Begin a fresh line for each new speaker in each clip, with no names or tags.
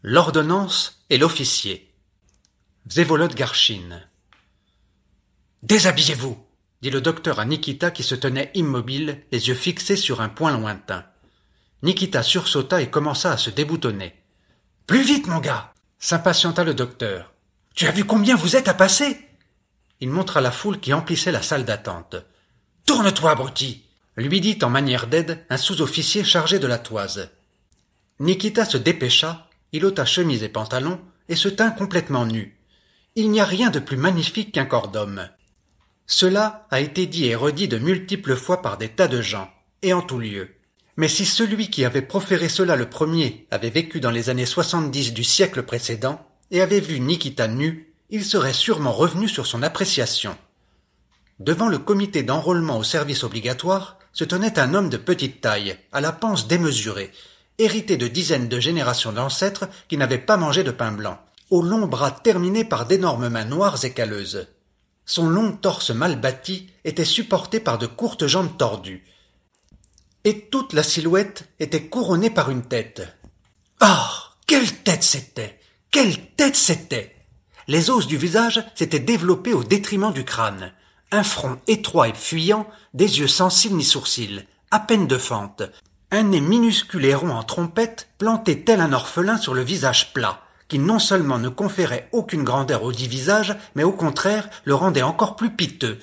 L'ordonnance et l'officier. Vsevolod Garchine. « Déshabillez-vous !» dit le docteur à Nikita qui se tenait immobile, les yeux fixés sur un point lointain. Nikita sursauta et commença à se déboutonner. « Plus vite, mon gars !» s'impatienta le docteur. « Tu as vu combien vous êtes à passer ?» Il montra la foule qui emplissait la salle d'attente. « Tourne-toi, abruti !» lui dit en manière d'aide un sous-officier chargé de la toise. Nikita se dépêcha, il ôta chemise et pantalon et se tint complètement nu. Il n'y a rien de plus magnifique qu'un corps d'homme. Cela a été dit et redit de multiples fois par des tas de gens, et en tout lieu. Mais si celui qui avait proféré cela le premier avait vécu dans les années 70 du siècle précédent et avait vu Nikita nu, il serait sûrement revenu sur son appréciation. Devant le comité d'enrôlement au service obligatoire se tenait un homme de petite taille, à la panse démesurée, hérité de dizaines de générations d'ancêtres qui n'avaient pas mangé de pain blanc, aux longs bras terminés par d'énormes mains noires et calleuses. Son long torse mal bâti était supporté par de courtes jambes tordues. Et toute la silhouette était couronnée par une tête. Oh, quelle tête c'était! Quelle tête c'était! Les os du visage s'étaient développés au détriment du crâne. Un front étroit et fuyant, des yeux sans cils ni sourcils, à peine de fente. Un nez minuscule et rond en trompette, planté tel un orphelin sur le visage plat, qui non seulement ne conférait aucune grandeur au dit visage, mais au contraire le rendait encore plus piteux.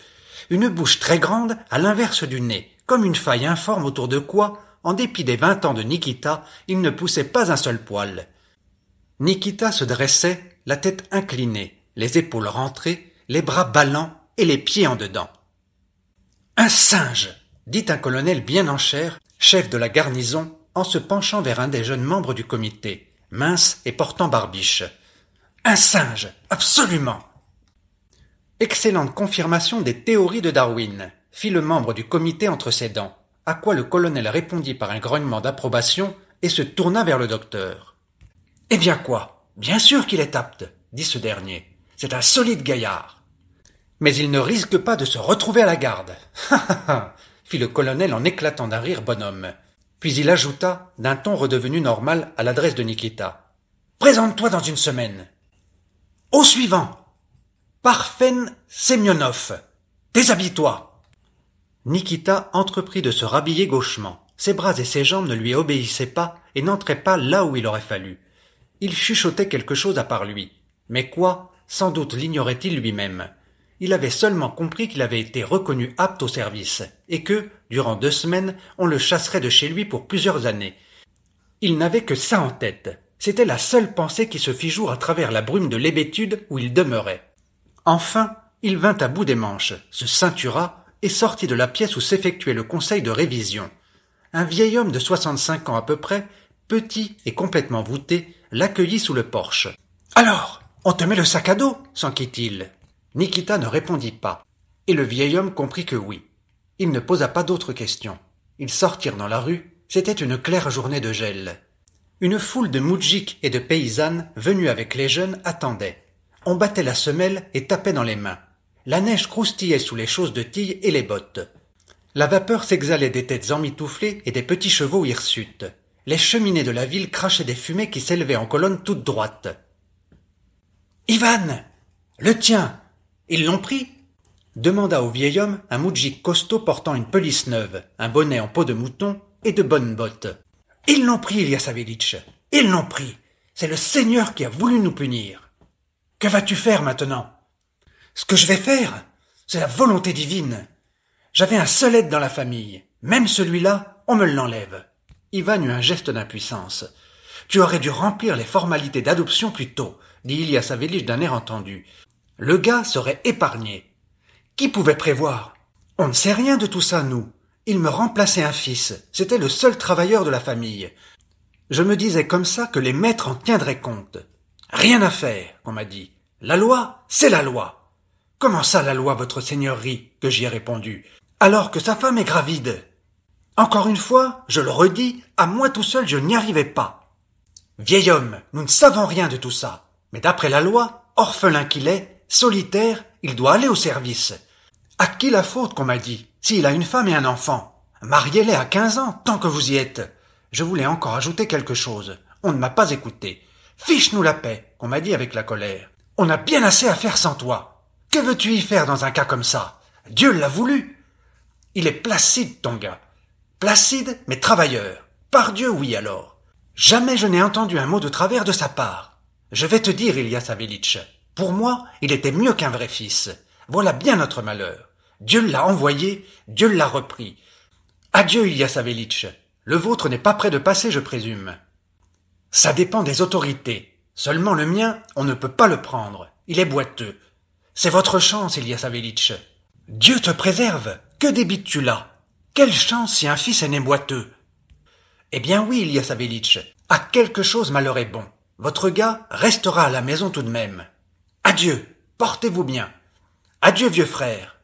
Une bouche très grande, à l'inverse du nez, comme une faille informe autour de quoi, en dépit des 20 ans de Nikita, il ne poussait pas un seul poil. Nikita se dressait, la tête inclinée, les épaules rentrées, les bras ballants et les pieds en dedans. « Un singe !» dit un colonel bien en chair, chef de la garnison, en se penchant vers un des jeunes membres du comité, mince et portant barbiche. « Un singe, absolument !» Excellente confirmation des théories de Darwin, fit le membre du comité entre ses dents, à quoi le colonel répondit par un grognement d'approbation et se tourna vers le docteur. « Eh bien quoi? Bien sûr qu'il est apte, dit ce dernier. C'est un solide gaillard. Mais il ne risque pas de se retrouver à la garde. Ha ha ha, fit le colonel en éclatant d'un rire bonhomme. Puis il ajouta, d'un ton redevenu normal à l'adresse de Nikita. « Présente-toi dans une semaine. Au suivant. Parfen Semyonov. Déshabille-toi. » Nikita entreprit de se rhabiller gauchement. Ses bras et ses jambes ne lui obéissaient pas et n'entraient pas là où il aurait fallu. Il chuchotait quelque chose à part lui. Mais quoi, sans doute l'ignorait-il lui-même. Il avait seulement compris qu'il avait été reconnu apte au service, et que, durant 2 semaines, on le chasserait de chez lui pour plusieurs années. Il n'avait que ça en tête. C'était la seule pensée qui se fit jour à travers la brume de l'hébétude où il demeurait. Enfin, il vint à bout des manches, se ceintura et sortit de la pièce où s'effectuait le conseil de révision. Un vieil homme de 65 ans à peu près, petit et complètement voûté, l'accueillit sous le porche. « Alors, on te met le sac à dos ?» s'enquit-il. Nikita ne répondit pas, et le vieil homme comprit que oui. Il ne posa pas d'autres questions. Ils sortirent dans la rue, c'était une claire journée de gel. Une foule de moudjiks et de paysannes, venues avec les jeunes, attendait. On battait la semelle et tapait dans les mains. La neige croustillait sous les chausses de tille et les bottes. La vapeur s'exhalait des têtes emmitouflées et des petits chevaux hirsutes. Les cheminées de la ville crachaient des fumées qui s'élevaient en colonne toute droite. « Ivan, le tien, ils l'ont pris ?» demanda au vieil homme un moudjik costaud portant une pelisse neuve, un bonnet en peau de mouton et de bonnes bottes. « Ils l'ont pris, Ilya Savélitch, ils l'ont pris. C'est le Seigneur qui a voulu nous punir. Que vas-tu faire maintenant ?»« Ce que je vais faire, c'est la volonté divine. J'avais un seul aide dans la famille. Même celui-là, on me l'enlève. » Ivan eut un geste d'impuissance. « Tu aurais dû remplir les formalités d'adoption plus tôt, » dit Ilya Savélitch d'un air entendu. « Le gars serait épargné. » Qui pouvait prévoir? On ne sait rien de tout ça, nous. Il me remplaçait un fils. C'était le seul travailleur de la famille. Je me disais comme ça que les maîtres en tiendraient compte. Rien à faire, on m'a dit. La loi, c'est la loi. Comment ça, la loi, votre seigneurie? Que j'y ai répondu. Alors que sa femme est gravide. Encore une fois, je le redis, à moi tout seul, je n'y arrivais pas. Vieil homme, nous ne savons rien de tout ça. Mais d'après la loi, orphelin qu'il est, solitaire, il doit aller au service. À qui la faute qu'on m'a dit, s'il a une femme et un enfant? Mariez-les à 15 ans, tant que vous y êtes. Je voulais encore ajouter quelque chose. On ne m'a pas écouté. Fiche-nous la paix, on m'a dit avec la colère. On a bien assez à faire sans toi. Que veux-tu y faire dans un cas comme ça? Dieu l'a voulu. Il est placide, ton gars. Placide, mais travailleur. Par Dieu, oui alors. Jamais je n'ai entendu un mot de travers de sa part. Je vais te dire, Ilya Savélitch, pour moi, il était mieux qu'un vrai fils. Voilà bien notre malheur. Dieu l'a envoyé, Dieu l'a repris. Adieu, Ilya Savélitch. Le vôtre n'est pas près de passer, je présume. Ça dépend des autorités. Seulement le mien, on ne peut pas le prendre. Il est boiteux. C'est votre chance, Ilya Savélitch. Dieu te préserve. Que débites-tu là? Quelle chance si un fils est né boiteux? Eh bien oui, Ilya Savélitch. À quelque chose malheur est bon. Votre gars restera à la maison tout de même. Adieu. Portez-vous bien. Adieu, vieux frère.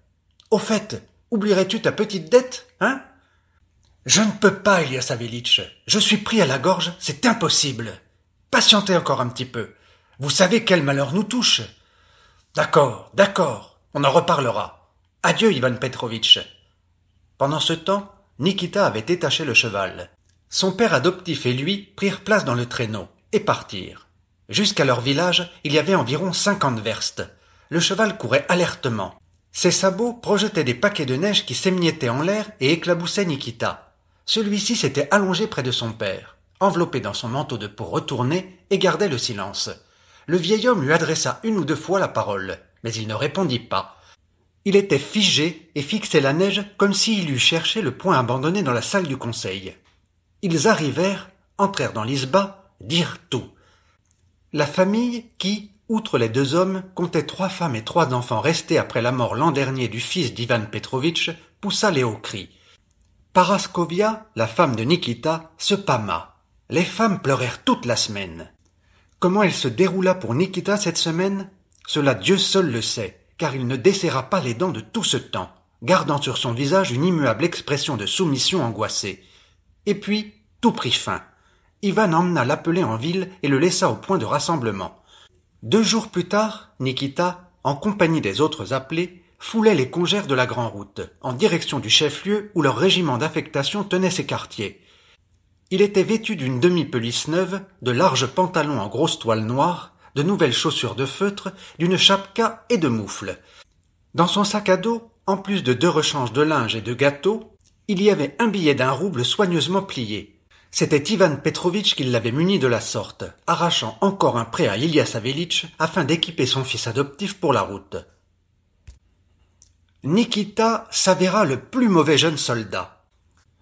Au fait, oublierais-tu ta petite dette, hein? Je ne peux pas, Ilya Savélitch. Je suis pris à la gorge, c'est impossible. Patientez encore un petit peu. Vous savez quel malheur nous touche. D'accord, on en reparlera. Adieu, Ivan Petrovitch. Pendant ce temps, Nikita avait détaché le cheval. Son père adoptif et lui prirent place dans le traîneau et partirent. Jusqu'à leur village, il y avait environ 50 verstes. Le cheval courait alertement. Ses sabots projetaient des paquets de neige qui s'émiettaient en l'air et éclaboussaient Nikita. Celui-ci s'était allongé près de son père, enveloppé dans son manteau de peau retourné, et gardait le silence. Le vieil homme lui adressa une ou deux fois la parole, mais il ne répondit pas. Il était figé et fixait la neige comme s'il eût cherché le point abandonné dans la salle du conseil. Ils arrivèrent, entrèrent dans l'isba, dirent tout. La famille qui, outre les 2 hommes, comptait 3 femmes et 3 enfants restés après la mort l'an dernier du fils d'Ivan Petrovitch, poussa les hauts cris. Paraskovia, la femme de Nikita, se pâma. Les femmes pleurèrent toute la semaine. Comment elle se déroula pour Nikita cette semaine? Cela Dieu seul le sait, car il ne desserra pas les dents de tout ce temps, gardant sur son visage une immuable expression de soumission angoissée. Et puis, tout prit fin. Ivan emmena l'appelé en ville et le laissa au point de rassemblement. 2 jours plus tard, Nikita, en compagnie des autres appelés, foulait les congères de la Grand-Route, en direction du chef-lieu où leur régiment d'affectation tenait ses quartiers. Il était vêtu d'une demi-pelisse neuve, de larges pantalons en grosse toile noire, de nouvelles chaussures de feutre, d'une chapka et de moufles. Dans son sac à dos, en plus de 2 rechanges de linge et de gâteaux, il y avait un billet d'1 rouble soigneusement plié. C'était Ivan Petrovitch qui l'avait muni de la sorte, arrachant encore un prêt à Ilya Savélitch afin d'équiper son fils adoptif pour la route. Nikita s'avéra le plus mauvais jeune soldat.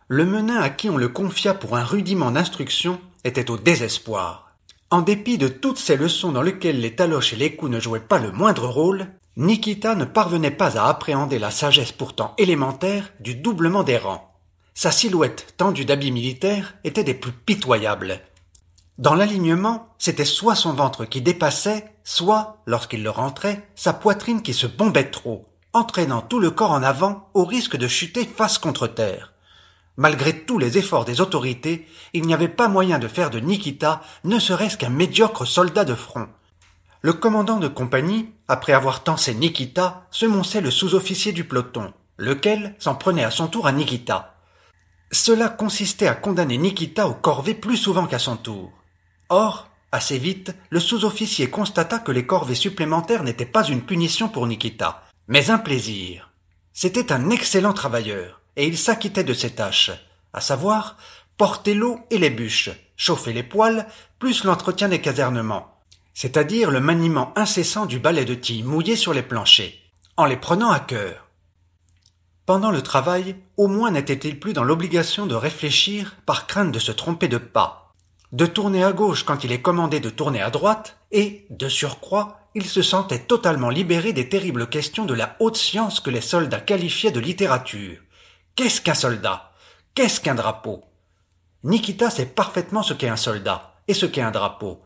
Le menin à qui on le confia pour un rudiment d'instruction était au désespoir. En dépit de toutes ces leçons dans lesquelles les taloches et les coups ne jouaient pas le moindre rôle, Nikita ne parvenait pas à appréhender la sagesse pourtant élémentaire du doublement des rangs. Sa silhouette tendue d'habits militaires était des plus pitoyables. Dans l'alignement, c'était soit son ventre qui dépassait, soit, lorsqu'il le rentrait, sa poitrine qui se bombait trop, entraînant tout le corps en avant au risque de chuter face contre terre. Malgré tous les efforts des autorités, il n'y avait pas moyen de faire de Nikita ne serait-ce qu'un médiocre soldat de front. Le commandant de compagnie, après avoir tancé Nikita, semonçait le sous-officier du peloton, lequel s'en prenait à son tour à Nikita. Cela consistait à condamner Nikita aux corvées plus souvent qu'à son tour. Or, assez vite, le sous-officier constata que les corvées supplémentaires n'étaient pas une punition pour Nikita, mais un plaisir. C'était un excellent travailleur, et il s'acquittait de ses tâches, à savoir porter l'eau et les bûches, chauffer les poêles, plus l'entretien des casernements, c'est-à-dire le maniement incessant du balai de tille mouillé sur les planchers, en les prenant à cœur. Pendant le travail, au moins n'était-il plus dans l'obligation de réfléchir par crainte de se tromper de pas, de tourner à gauche quand il est commandé de tourner à droite, et, de surcroît, il se sentait totalement libéré des terribles questions de la haute science que les soldats qualifiaient de littérature. Qu'est-ce qu'un soldat? Qu'est-ce qu'un drapeau? Nikita sait parfaitement ce qu'est un soldat et ce qu'est un drapeau.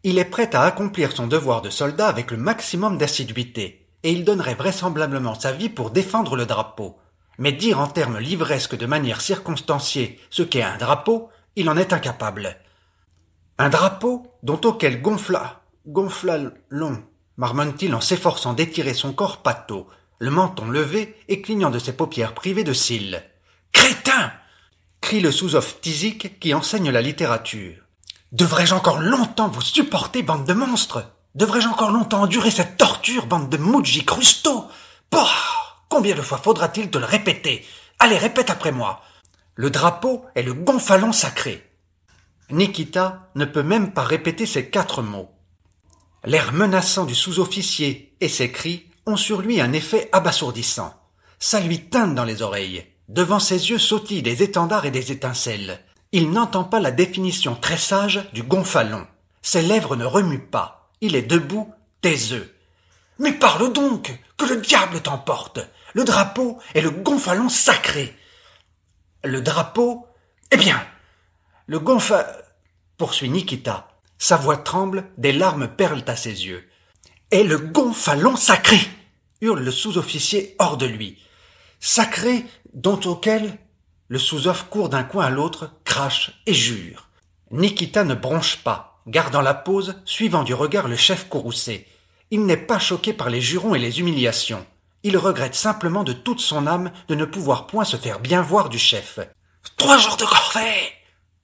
Il est prêt à accomplir son devoir de soldat avec le maximum d'assiduité, et il donnerait vraisemblablement sa vie pour défendre le drapeau. Mais dire en termes livresques de manière circonstanciée ce qu'est un drapeau, il en est incapable. Un drapeau dont auquel gonfla long, marmonne-t-il en s'efforçant d'étirer son corps pâteau, le menton levé et clignant de ses paupières privées de cils. « Crétin !» crie le sous-off phtisique qui enseigne la littérature. Devrais-je encore longtemps vous supporter, bande de monstres? Devrais-je encore longtemps endurer cette torture, bande de Muggi Crusto? Bah! Combien de fois faudra-t-il te le répéter? Allez, répète après moi. Le drapeau est le gonfalon sacré. Nikita ne peut même pas répéter ces 4 mots. L'air menaçant du sous-officier et ses cris ont sur lui un effet abasourdissant. Ça lui teinte dans les oreilles. Devant ses yeux sautillent des étendards et des étincelles. Il n'entend pas la définition très sage du gonfalon. Ses lèvres ne remuent pas. Il est debout, taiseux. Mais parle donc, que le diable t'emporte. Le drapeau est le gonfalon sacré. Le drapeau, eh bien, le poursuit Nikita. Sa voix tremble, des larmes perlent à ses yeux. Est le gonfalon sacré, hurle le sous-officier hors de lui. Sacré, dont auquel le sous-off court d'un coin à l'autre, crache et jure. Nikita ne bronche pas, gardant la pose, suivant du regard le chef courroucé. Il n'est pas choqué par les jurons et les humiliations. Il regrette simplement de toute son âme de ne pouvoir point se faire bien voir du chef. « 3 jours de corvée !»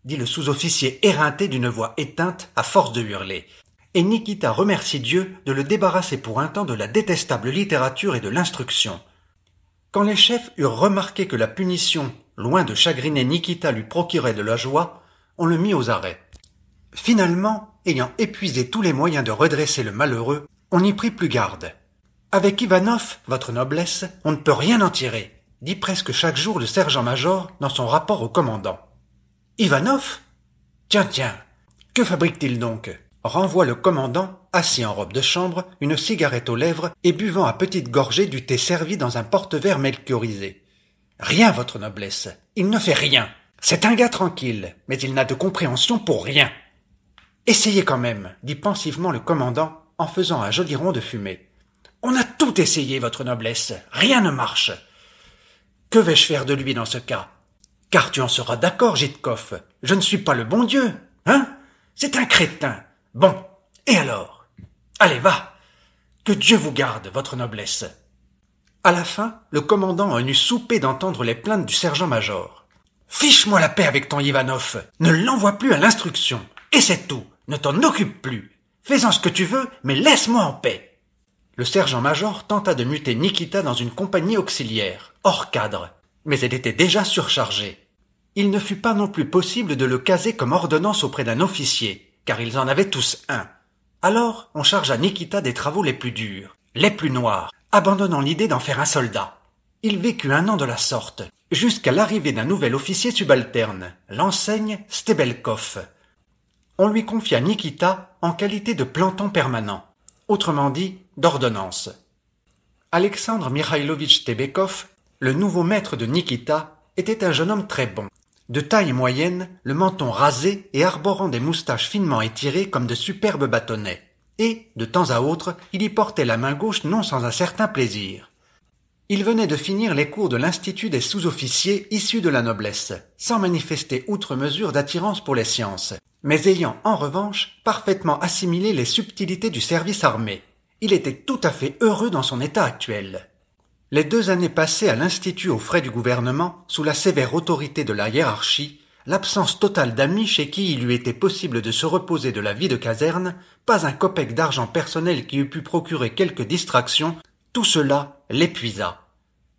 dit le sous-officier éreinté d'une voix éteinte à force de hurler. Et Nikita remercie Dieu de le débarrasser pour un temps de la détestable littérature et de l'instruction. Quand les chefs eurent remarqué que la punition, loin de chagriner Nikita, lui procurait de la joie, on le mit aux arrêts. Finalement, ayant épuisé tous les moyens de redresser le malheureux, on n'y prit plus garde. « Avec Ivanov, votre noblesse, on ne peut rien en tirer », dit presque chaque jour le sergent-major dans son rapport au commandant. « Ivanov ? Tiens, que fabrique-t-il donc ?» renvoie le commandant, assis en robe de chambre, une cigarette aux lèvres et buvant à petites gorgées du thé servi dans un porte-verre melchiorisé. « Rien, votre noblesse, il ne fait rien. C'est un gars tranquille, mais il n'a de compréhension pour rien. »« Essayez quand même, » dit pensivement le commandant en faisant un joli rond de fumée. « On a tout essayé, votre noblesse, rien ne marche. »« Que vais-je faire de lui dans ce cas ? Car tu en seras d'accord, Jitkov, je ne suis pas le bon Dieu, hein ? C'est un crétin. Bon, et alors ? Allez, va. Que Dieu vous garde, votre noblesse. » À la fin, le commandant en eut soupé d'entendre les plaintes du sergent-major. « Fiche-moi la paix avec ton Ivanov, ne l'envoie plus à l'instruction, et c'est tout, ne t'en occupe plus. Fais-en ce que tu veux, mais laisse-moi en paix. » Le sergent-major tenta de muter Nikita dans une compagnie auxiliaire, hors cadre, mais elle était déjà surchargée. Il ne fut pas non plus possible de le caser comme ordonnance auprès d'un officier, car ils en avaient tous un. Alors on chargea Nikita des travaux les plus durs, les plus noirs, abandonnant l'idée d'en faire un soldat. Il vécut 1 an de la sorte, jusqu'à l'arrivée d'un nouvel officier subalterne, l'enseigne Stebelkov. On lui confia Nikita en qualité de planton permanent, autrement dit d'ordonnance. Alexandre Mikhailovitch Stebekov, le nouveau maître de Nikita, était un jeune homme très bon, de taille moyenne, le menton rasé et arborant des moustaches finement étirées comme de superbes bâtonnets. Et, de temps à autre, il y portait la main gauche non sans un certain plaisir. Il venait de finir les cours de l'Institut des sous-officiers issus de la noblesse, sans manifester outre mesure d'attirance pour les sciences, mais ayant, en revanche, parfaitement assimilé les subtilités du service armé. Il était tout à fait heureux dans son état actuel. Les 2 années passées à l'Institut aux frais du gouvernement, sous la sévère autorité de la hiérarchie, l'absence totale d'amis chez qui il lui était possible de se reposer de la vie de caserne, pas un kopek d'argent personnel qui eût pu procurer quelque distraction, tout cela l'épuisa.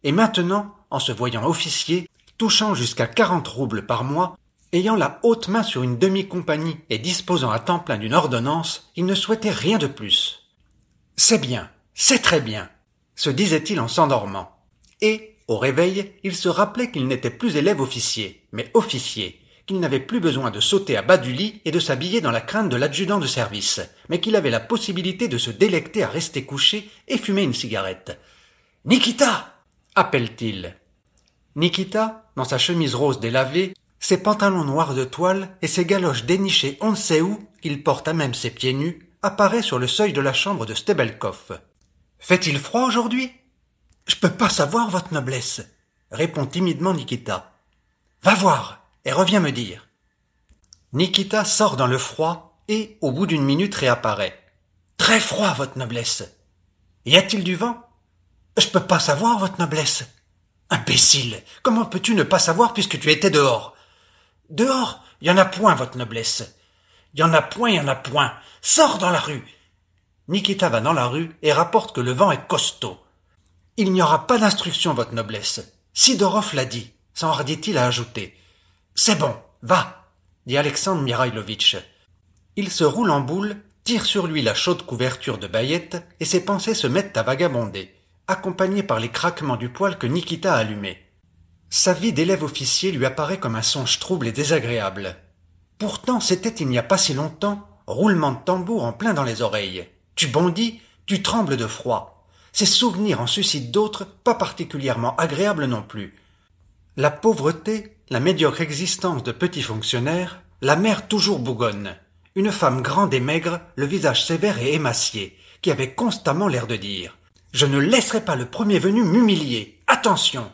Et maintenant, en se voyant officier, touchant jusqu'à 40 roubles par mois, ayant la haute main sur une demi-compagnie et disposant à temps plein d'une ordonnance, il ne souhaitait rien de plus. « C'est bien, c'est très bien », se disait-il en s'endormant. Et, au réveil, il se rappelait qu'il n'était plus élève officier, mais officier, qu'il n'avait plus besoin de sauter à bas du lit et de s'habiller dans la crainte de l'adjudant de service, mais qu'il avait la possibilité de se délecter à rester couché et fumer une cigarette. « Nikita !» appelle-t-il. Nikita, dans sa chemise rose délavée, ses pantalons noirs de toile et ses galoches dénichées on ne sait où, qu'il porte à même ses pieds nus, apparaît sur le seuil de la chambre de Stebelkov. « Fait-il froid aujourd'hui ?»« Je peux pas savoir, votre noblesse, » répond timidement Nikita. « Va voir et reviens me dire. » Nikita sort dans le froid et, au bout d'1 minute, réapparaît. « Très froid, votre noblesse. »« Y a-t-il du vent ?»« Je peux pas savoir, votre noblesse. »« Imbécile, comment peux-tu ne pas savoir puisque tu étais dehors ?»« Dehors, y en a point, votre noblesse. Y en a point, y en a point. Sors dans la rue. Nikita va dans la rue et rapporte que le vent est costaud. Il n'y aura pas d'instruction, votre noblesse. Sidorov l'a dit, s'enhardit-il à ajouter. C'est bon, va, dit Alexandre Mirailovitch. Il se roule en boule, tire sur lui la chaude couverture de Bayette et ses pensées se mettent à vagabonder, accompagnées par les craquements du poêle que Nikita a allumé. Sa vie d'élève officier lui apparaît comme un songe trouble et désagréable. Pourtant, c'était il n'y a pas si longtemps, roulement de tambour en plein dans les oreilles. Tu bondis, tu trembles de froid. Ces souvenirs en suscitent d'autres, pas particulièrement agréables non plus. La pauvreté, la médiocre existence de petit fonctionnaire, la mère toujours bougonne, une femme grande et maigre, le visage sévère et émacié, qui avait constamment l'air de dire « Je ne laisserai pas le premier venu m'humilier, attention !»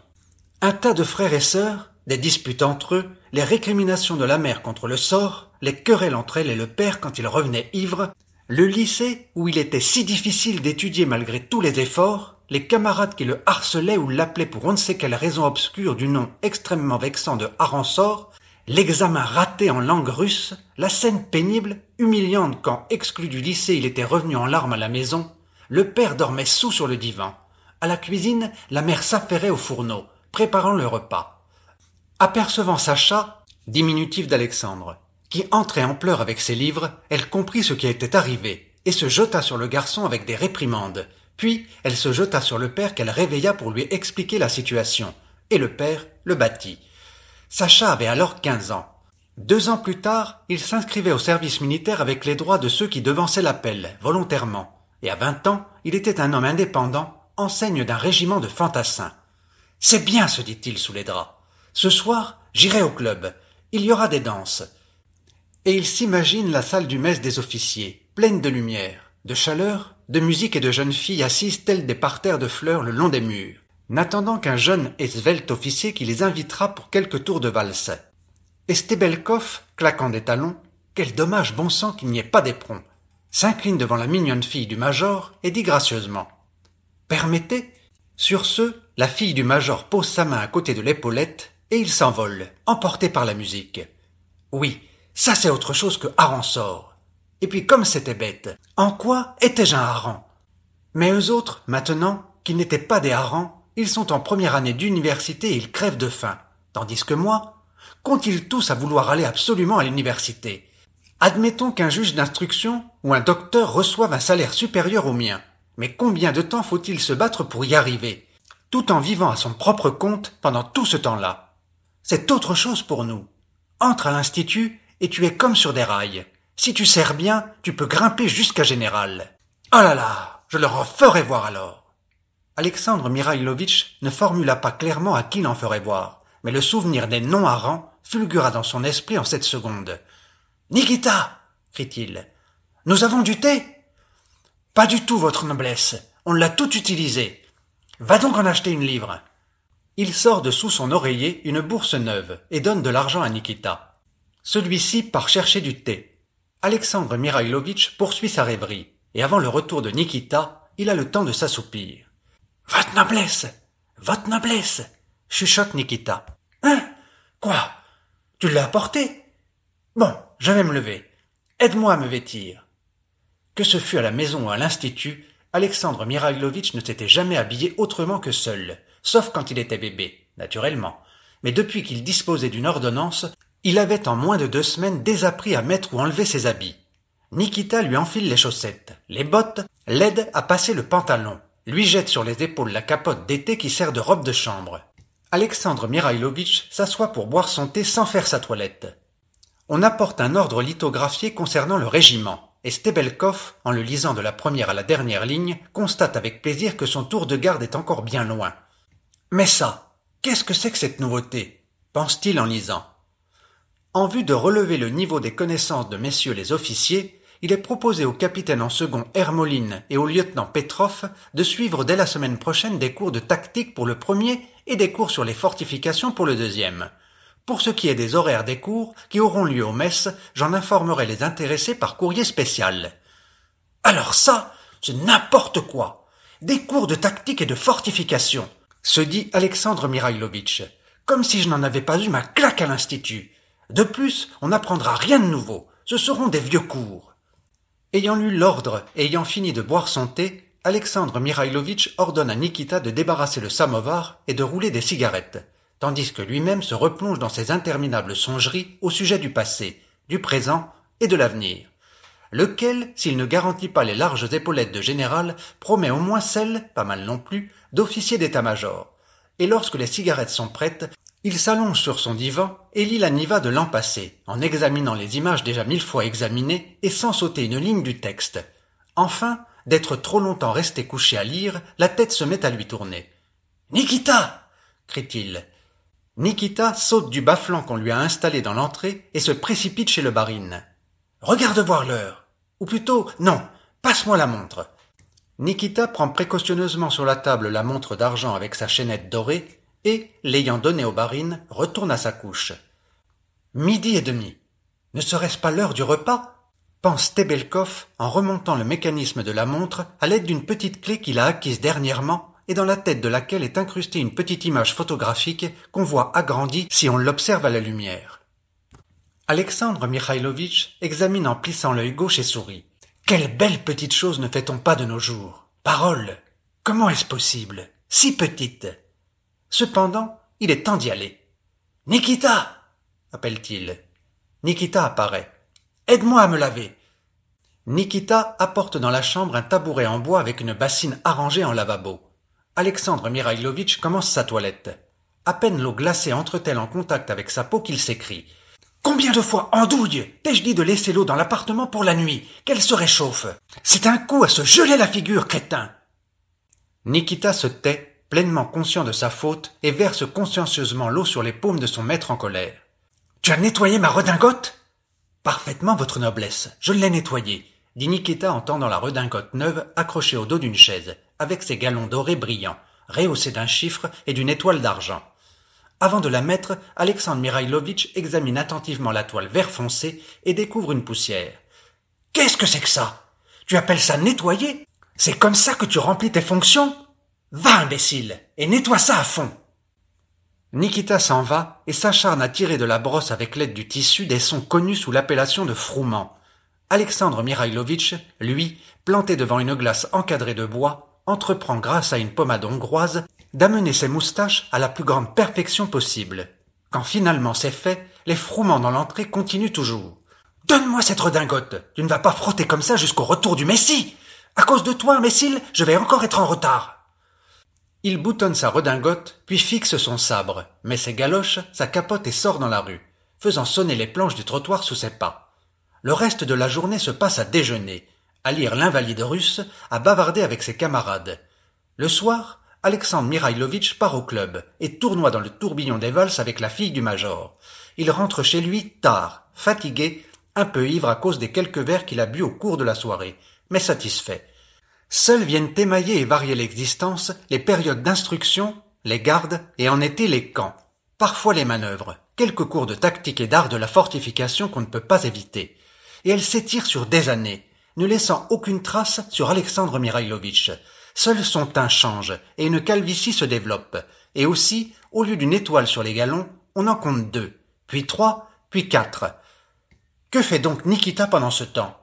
Un tas de frères et sœurs, des disputes entre eux, les récriminations de la mère contre le sort, les querelles entre elle et le père quand il revenait ivre, le lycée où il était si difficile d'étudier malgré tous les efforts, les camarades qui le harcelaient ou l'appelaient pour on ne sait quelle raison obscure du nom extrêmement vexant de Haransor, l'examen raté en langue russe, la scène pénible, humiliante quand, exclu du lycée, il était revenu en larmes à la maison, le père dormait soûl sur le divan. À la cuisine, la mère s'affairait au fourneau, préparant le repas. Apercevant Sacha, diminutif d'Alexandre, qui entrait en pleurs avec ses livres, elle comprit ce qui était arrivé, et se jeta sur le garçon avec des réprimandes. Puis, elle se jeta sur le père qu'elle réveilla pour lui expliquer la situation, et le père le battit. Sacha avait alors 15 ans. 2 ans plus tard, il s'inscrivait au service militaire avec les droits de ceux qui devançaient l'appel, volontairement, et à 20 ans, il était un homme indépendant, enseigne d'un régiment de fantassins. « C'est bien, se dit-il sous les draps. Ce soir, j'irai au club. Il y aura des danses. » Et il s'imagine la salle du mess des officiers, pleine de lumière, de chaleur, de musique et de jeunes filles assises telles des parterres de fleurs le long des murs, n'attendant qu'un jeune et svelte officier qui les invitera pour quelques tours de valse. Et Stebelkov, claquant des talons, quel dommage bon sang qu'il n'y ait pas d'éperon, s'incline devant la mignonne fille du major et dit gracieusement « Permettez ?» Sur ce, la fille du major pose sa main à côté de l'épaulette et il s'envole, emporté par la musique. Oui, ça c'est autre chose que Haransor. Et puis comme c'était bête, en quoi étais-je un hareng? Mais eux autres, maintenant, qui n'étaient pas des harengs, ils sont en première année d'université et ils crèvent de faim. Tandis que moi, qu'ont-ils tous à vouloir aller absolument à l'université? Admettons qu'un juge d'instruction ou un docteur reçoive un salaire supérieur au mien. Mais combien de temps faut-il se battre pour y arriver, tout en vivant à son propre compte pendant tout ce temps-là? C'est autre chose pour nous. Entre à l'institut et tu es comme sur des rails. Si tu sers bien, tu peux grimper jusqu'à général. Oh là là, je leur en ferai voir alors. Alexandre Mirailovitch ne formula pas clairement à qui il en ferait voir, mais le souvenir des non-harengs fulgura dans son esprit en cette seconde. « Nikita !» crie-t-il. « Nous avons du thé ?» « Pas du tout, votre noblesse. On l'a tout utilisé. Va donc en acheter une livre. » Il sort de sous son oreiller une bourse neuve et donne de l'argent à Nikita. Celui-ci part chercher du thé. Alexandre Mirailovitch poursuit sa rêverie, et avant le retour de Nikita, il a le temps de s'assoupir. « Votre noblesse !» chuchote Nikita. « Hein? Quoi? Tu l'as apporté? Bon, je vais me lever. Aide-moi à me vêtir. » Que ce fût à la maison ou à l'institut, Alexandre Mirailovitch ne s'était jamais habillé autrement que seul, sauf quand il était bébé, naturellement. Mais depuis qu'il disposait d'une ordonnance, il avait en moins de 2 semaines désappris à mettre ou enlever ses habits. Nikita lui enfile les chaussettes, les bottes, l'aide à passer le pantalon, lui jette sur les épaules la capote d'été qui sert de robe de chambre. Alexandre Mirailovitch s'assoit pour boire son thé sans faire sa toilette. On apporte un ordre lithographié concernant le régiment. Et Stebelkov, en le lisant de la première à la dernière ligne, constate avec plaisir que son tour de garde est encore bien loin. « Mais ça, qu'est-ce que c'est que cette nouveauté ?» pense-t-il en lisant. En vue de relever le niveau des connaissances de messieurs les officiers, il est proposé au capitaine en second Hermoline et au lieutenant Petrov de suivre dès la semaine prochaine des cours de tactique pour le premier et des cours sur les fortifications pour le deuxième. Pour ce qui est des horaires des cours qui auront lieu au mess, j'en informerai les intéressés par courrier spécial. Alors ça, c'est n'importe quoi. Des cours de tactique et de fortification, se dit Alexandre Mirailovitch, comme si je n'en avais pas eu ma claque à l'institut. De plus, on n'apprendra rien de nouveau. Ce seront des vieux cours. » Ayant lu l'ordre et ayant fini de boire son thé, Alexandre Mikhailovitch ordonne à Nikita de débarrasser le samovar et de rouler des cigarettes, tandis que lui-même se replonge dans ses interminables songeries au sujet du passé, du présent et de l'avenir, lequel, s'il ne garantit pas les larges épaulettes de général, promet au moins celles, pas mal non plus, d'officier d'état-major. Et lorsque les cigarettes sont prêtes, il s'allonge sur son divan et lit la Niva de l'an passé, en examinant les images déjà 1000 fois examinées et sans sauter une ligne du texte. Enfin, d'être trop longtemps resté couché à lire, la tête se met à lui tourner. « Nikita !» crie-t-il. Nikita saute du bas-flanc qu'on lui a installé dans l'entrée et se précipite chez le barine. « Regarde voir l'heure. Ou plutôt, non, passe-moi la montre. » Nikita prend précautionneusement sur la table la montre d'argent avec sa chaînette dorée et, l'ayant donnée au barine, retourne à sa couche. 12:30. Ne serait-ce pas l'heure du repas ? Pense Tebelkov en remontant le mécanisme de la montre à l'aide d'une petite clé qu'il a acquise dernièrement et dans la tête de laquelle est incrustée une petite image photographique qu'on voit agrandie si on l'observe à la lumière. Alexandre Mikhailovitch examine en plissant l'œil gauche et sourit. Quelle belle petite chose ne fait-on pas de nos jours ? Parole ! Comment est-ce possible ? Si petite ! Cependant, il est temps d'y aller. « Nikita !» appelle-t-il. Nikita apparaît. « Aide-moi à me laver !» Nikita apporte dans la chambre un tabouret en bois avec une bassine arrangée en lavabo. Alexandre Mikhailovitch commence sa toilette. À peine l'eau glacée entre-t-elle en contact avec sa peau qu'il s'écrie. « Combien de fois, andouille, t'ai-je dit de laisser l'eau dans l'appartement pour la nuit, qu'elle se réchauffe ? C'est un coup à se geler la figure, crétin !» Nikita se tait, pleinement conscient de sa faute, et verse consciencieusement l'eau sur les paumes de son maître en colère. « Tu as nettoyé ma redingote ?»« Parfaitement, votre noblesse, je l'ai nettoyée, » dit Nikita en tendant la redingote neuve accrochée au dos d'une chaise, avec ses galons dorés brillants, rehaussés d'un chiffre et d'une étoile d'argent. Avant de la mettre, Alexandre Mikhailovitch examine attentivement la toile vert foncé et découvre une poussière. « Qu'est-ce que c'est que ça ? Tu appelles ça nettoyer ? C'est comme ça que tu remplis tes fonctions ? Va, imbécile, et nettoie ça à fond !» Nikita s'en va et s'acharne à tirer de la brosse avec l'aide du tissu des sons connus sous l'appellation de frôlement. Alexandre Mikhailovitch, lui, planté devant une glace encadrée de bois, entreprend grâce à une pommade hongroise d'amener ses moustaches à la plus grande perfection possible. Quand finalement c'est fait, les frôlements dans l'entrée continuent toujours. « Donne-moi cette redingote, tu ne vas pas frotter comme ça jusqu'au retour du Messie. À cause de toi, imbécile, je vais encore être en retard. » Il boutonne sa redingote, puis fixe son sabre, met ses galoches, sa capote et sort dans la rue, faisant sonner les planches du trottoir sous ses pas. Le reste de la journée se passe à déjeuner, à lire l'Invalide russe, à bavarder avec ses camarades. Le soir, Alexandre Mikhailovitch part au club et tournoie dans le tourbillon des valses avec la fille du major. Il rentre chez lui tard, fatigué, un peu ivre à cause des quelques verres qu'il a bu au cours de la soirée, mais satisfait. Seuls viennent émailler et varier l'existence les périodes d'instruction, les gardes et en été les camps. Parfois les manœuvres, quelques cours de tactique et d'art de la fortification qu'on ne peut pas éviter. Et elles s'étirent sur des années, ne laissant aucune trace sur Alexandre Mikhailovitch. Seul son teint change et une calvitie se développe. Et aussi, au lieu d'une étoile sur les galons, on en compte 2, puis 3, puis 4. Que fait donc Nikita pendant ce temps ?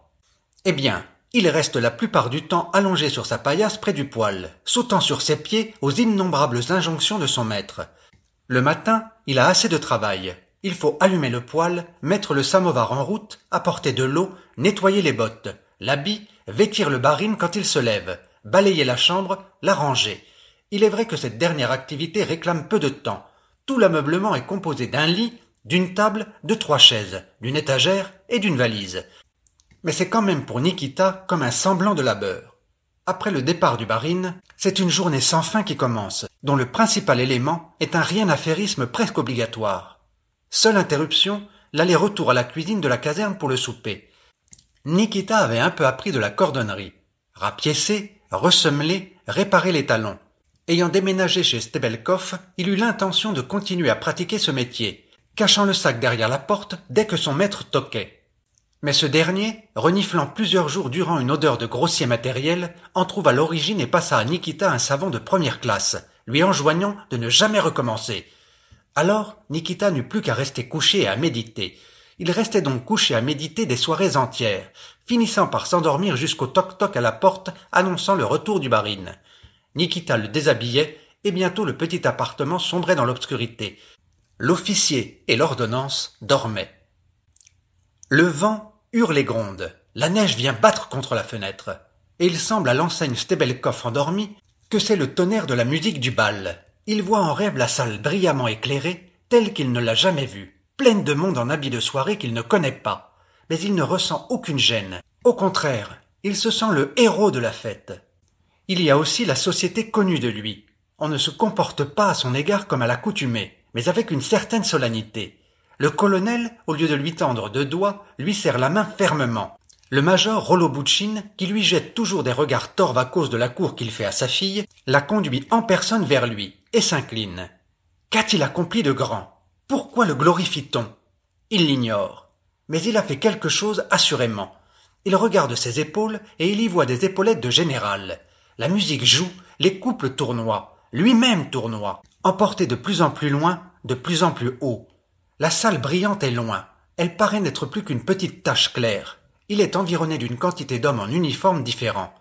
Eh bien, il reste la plupart du temps allongé sur sa paillasse près du poêle, sautant sur ses pieds aux innombrables injonctions de son maître. Le matin, il a assez de travail. Il faut allumer le poêle, mettre le samovar en route, apporter de l'eau, nettoyer les bottes, l'habit, vêtir le barine quand il se lève, balayer la chambre, la ranger. Il est vrai que cette dernière activité réclame peu de temps. Tout l'ameublement est composé d'un lit, d'une table, de 3 chaises, d'une étagère et d'une valise. Mais c'est quand même pour Nikita comme un semblant de labeur. Après le départ du barine, c'est une journée sans fin qui commence, dont le principal élément est un rien-affairisme presque obligatoire. Seule interruption, l'aller-retour à la cuisine de la caserne pour le souper. Nikita avait un peu appris de la cordonnerie. Rapiécer, ressemeler, réparer les talons. Ayant déménagé chez Stebelkov, il eut l'intention de continuer à pratiquer ce métier, cachant le sac derrière la porte dès que son maître toquait. Mais ce dernier, reniflant plusieurs jours durant une odeur de grossier matériel, en trouva l'origine et passa à Nikita un savon de première classe, lui enjoignant de ne jamais recommencer. Alors, Nikita n'eut plus qu'à rester couché et à méditer. Il restait donc couché à méditer des soirées entières, finissant par s'endormir jusqu'au toc-toc à la porte annonçant le retour du barine. Nikita le déshabillait, et bientôt le petit appartement sombrait dans l'obscurité. L'officier et l'ordonnance dormaient. Le vent hurle et gronde, la neige vient battre contre la fenêtre, et il semble à l'enseigne Stebelkov endormi que c'est le tonnerre de la musique du bal. Il voit en rêve la salle brillamment éclairée, telle qu'il ne l'a jamais vue, pleine de monde en habit de soirée qu'il ne connaît pas. Mais il ne ressent aucune gêne. Au contraire, il se sent le héros de la fête. Il y a aussi la société connue de lui. On ne se comporte pas à son égard comme à l'accoutumée, mais avec une certaine solennité. Le colonel, au lieu de lui tendre deux doigts, lui serre la main fermement. Le major Roloboutchine, qui lui jette toujours des regards torves à cause de la cour qu'il fait à sa fille, la conduit en personne vers lui et s'incline. Qu'a-t-il accompli de grand? Pourquoi le glorifie-t-on? Il l'ignore. Mais il a fait quelque chose assurément. Il regarde ses épaules et il y voit des épaulettes de général. La musique joue, les couples tournoient, lui-même tournoie, emporté de plus en plus loin, de plus en plus haut. La salle brillante est loin. Elle paraît n'être plus qu'une petite tache claire. Il est environné d'une quantité d'hommes en uniformes différents.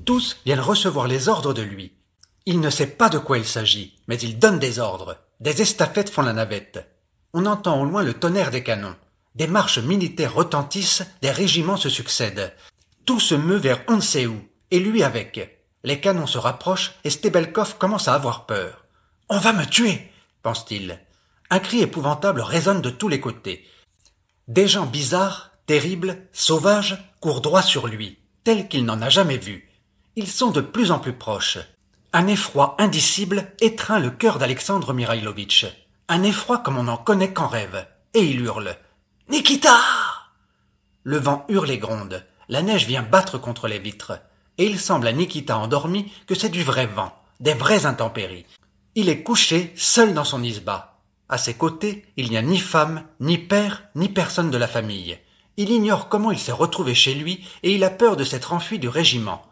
Tous viennent recevoir les ordres de lui. Il ne sait pas de quoi il s'agit, mais il donne des ordres. Des estafettes font la navette. On entend au loin le tonnerre des canons. Des marches militaires retentissent, des régiments se succèdent. Tout se meut vers on ne sait où, et lui avec. Les canons se rapprochent et Stebelkov commence à avoir peur. « On va me tuer !» pense-t-il. Un cri épouvantable résonne de tous les côtés. Des gens bizarres, terribles, sauvages, courent droit sur lui, tels qu'il n'en a jamais vu. Ils sont de plus en plus proches. Un effroi indicible étreint le cœur d'Alexandre Mirailovitch. Un effroi comme on n'en connaît qu'en rêve. Et il hurle. « Nikita !» Le vent hurle et gronde. La neige vient battre contre les vitres. Et il semble à Nikita endormi que c'est du vrai vent, des vraies intempéries. Il est couché, seul dans son isba. À ses côtés, il n'y a ni femme, ni père, ni personne de la famille. Il ignore comment il s'est retrouvé chez lui et il a peur de s'être enfui du régiment.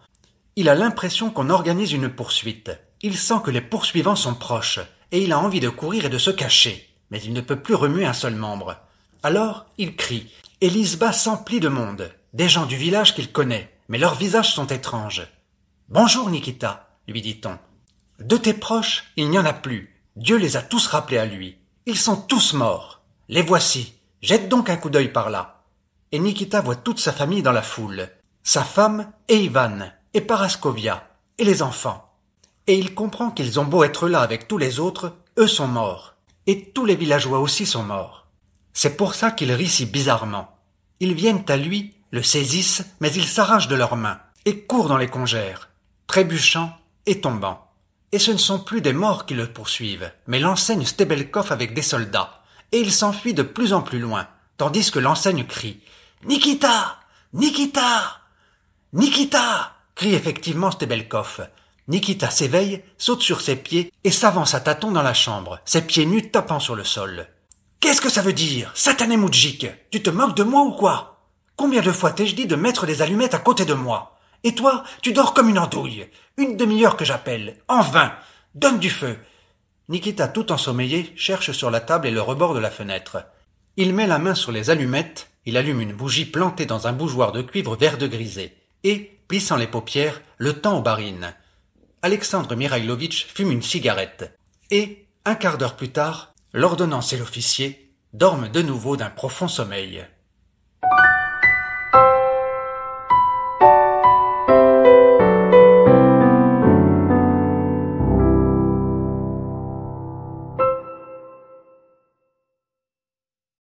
Il a l'impression qu'on organise une poursuite. Il sent que les poursuivants sont proches et il a envie de courir et de se cacher. Mais il ne peut plus remuer un seul membre. Alors, il crie et l'isba s'emplit de monde. Des gens du village qu'il connaît, mais leurs visages sont étranges. « Bonjour, Nikita » lui dit-on. « De tes proches, il n'y en a plus. Dieu les a tous rappelés à lui. Ils sont tous morts. Les voici. Jette donc un coup d'œil par là. » Et Nikita voit toute sa famille dans la foule. Sa femme et Ivan, et Paraskovia, et les enfants. Et il comprend qu'ils ont beau être là avec tous les autres, eux sont morts. Et tous les villageois aussi sont morts. C'est pour ça qu'il rit si bizarrement. Ils viennent à lui, le saisissent, mais ils s'arrachent de leurs mains, et courent dans les congères, trébuchant et tombant. Et ce ne sont plus des morts qui le poursuivent, mais l'enseigne Stebelkov avec des soldats, et il s'enfuit de plus en plus loin, tandis que l'enseigne crie « Nikita! Nikita! Nikita !» crie effectivement Stebelkov. Nikita s'éveille, saute sur ses pieds et s'avance à tâtons dans la chambre, ses pieds nus tapant sur le sol. « Qu'est-ce que ça veut dire, satané moudjik? Tu te moques de moi ou quoi? Combien de fois t'ai-je dit de mettre des allumettes à côté de moi? Et toi, tu dors comme une andouille. Une demi-heure que j'appelle. En vain. Donne du feu. » Nikita, tout ensommeillé, cherche sur la table et le rebord de la fenêtre. Il met la main sur les allumettes, il allume une bougie plantée dans un bougeoir de cuivre vert de grisé, et, plissant les paupières, le tend aux barines. Alexandre Mirailovitch fume une cigarette. Et, un quart d'heure plus tard, l'ordonnance et l'officier dorment de nouveau d'un profond sommeil.